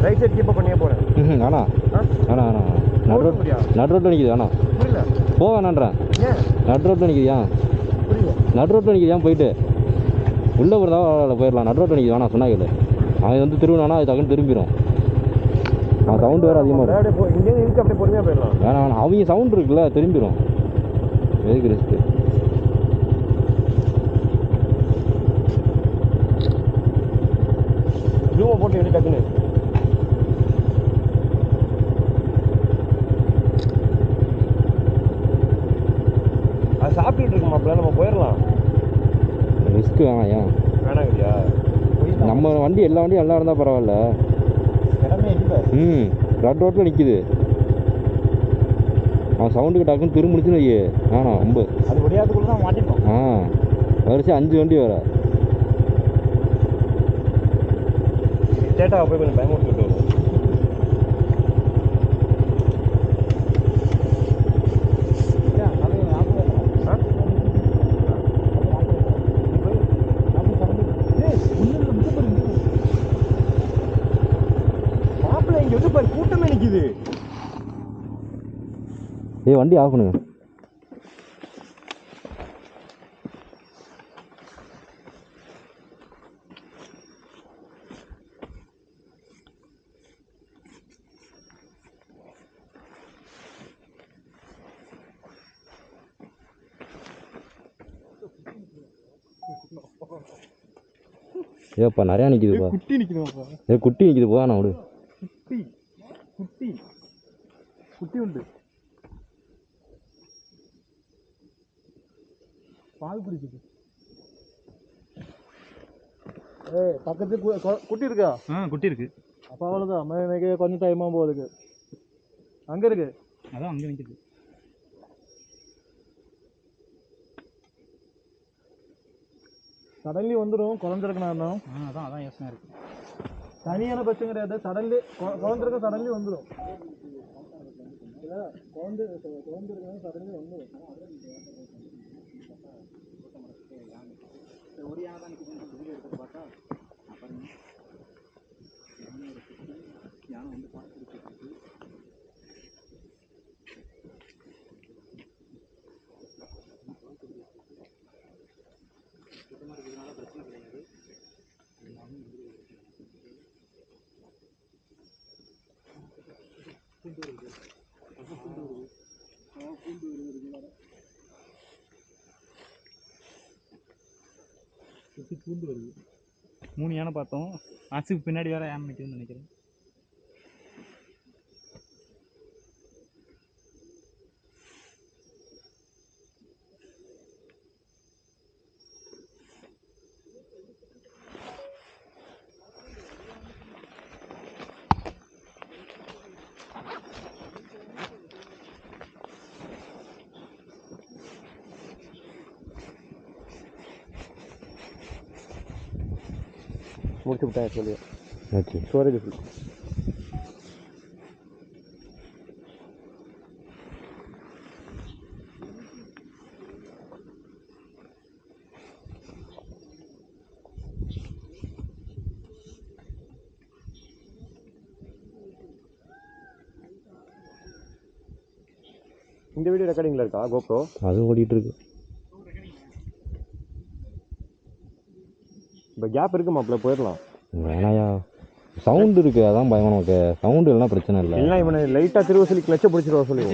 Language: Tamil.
ரைட் சைடு கீப் பண்ணியே போகிறேன். வேணா வேணா வேணா நடு ரோட்டில் நிற்கிது வேணா புரியல போக வேணான்றேன். ஏன் நடு ரோட்டில் நிற்கிதியா புரியல நடு ரோட்டில் நிற்கிதியா போயிட்டு உள்ளே போகிறதா போயிடலாம். நடு ரோட்டில் நிற்கிது வேணா சொன்னா கேளு. அவன் வந்து திரும்பினானா அது டக்குன்னு திரும்பிடும். அவன் சவுண்டு வேறு அதிகமாக இருக்கும். இங்கேருந்து இருக்கு அப்படியே பொறுமையாக போயிடலாம். வேணாம் வேணாம் அவங்க சவுண்டு இருக்குல்ல திரும்பிடும். எதுக்கு ரிஸ்க்கு? ஜூமை போட்டு எப்படி டக்குன்னு அது சாப்பிட்டுட்டு இருக்கு மாப்பிள்ள. நம்ம போயிடலாம். ரிஸ்க்கு வேணாம். ஏன் வேணாங்கய்யா நம்ம வண்டி எல்லா வண்டியும் நல்லா இருந்தால் பரவாயில்ல. இடமே இல்லை. ரெட் ரோட்டில் நிற்கிது. அவன் சவுண்டுக்கு டக்குன்னு திரும்பிடுச்சுன்னு வையே வேணாம் ரொம்ப. அது முடியாதுக்குள்ள தான் மாட்டிப்போம். வரிசை 5 வண்டி வர டேட்டாவை போய் கொஞ்சம் பயமுறுத்தி விட்டு வரும். மாப்பிள்ளை இங்கே வந்து பாரு கூட்டமே நிற்கிது. வண்டி ஆஃப் பண்ணுங்க. ஏப்பா நிறையா நிற்கிதுப்பா. குட்டி நிற்கிதுப்பா. குட்டி நிற்கிது போவா நான் விடு. குட்டி குட்டி குட்டி உண்டு. பால் குடிக்குது. பக்கத்து குட்டி இருக்கா? குட்டி இருக்கு. அப்போ அவ்வளோதான். எனக்கு கொஞ்சம் டைமாக போகுதுக்கு. அங்கே இருக்கு. அதான் அங்கே நிற்கிது. சடன்லி வந்துடும் குழந்திருக்கணும். அதான் யோசனை இருக்கு. தனியான பிரச்சனை கிடையாது. சடன்லி குழந்திருக்க சடன்லி வந்துடும். குழந்திருக்கணும் சடன்லி வந்துடும். ஒரு யானை தான் நிற்கிது எடுத்து பார்த்தா அப்புறம் யானை வந்து பார்த்து பிரச்சனை கிடையாது. பூண்டு வருது. 3 யானை பார்த்தோம். ஆசுக்கு பின்னாடி வேற யானை நிற்குதுன்னு நினைக்கிறேன். முடிச்சு விட்டேன் சொல்லி. Okay storage full. இந்த வீடியோ ரெக்கார்டிங்கில் இருக்கா கோப்ரோ? அது ஓடிட்டு இருக்கு. இப்போ கேப் இருக்கு மாப்பிள்ள போயிடலாம். வேணாயா சவுண்டு இருக்குது அதான் பயம். நமக்கு சவுண்டு இல்லைனா பிரச்சனை இல்லை. இல்லை இவனை லைட்டாக திருவ சொல்லி கிளச்சை பிடிச்சிருவா சொல்லி.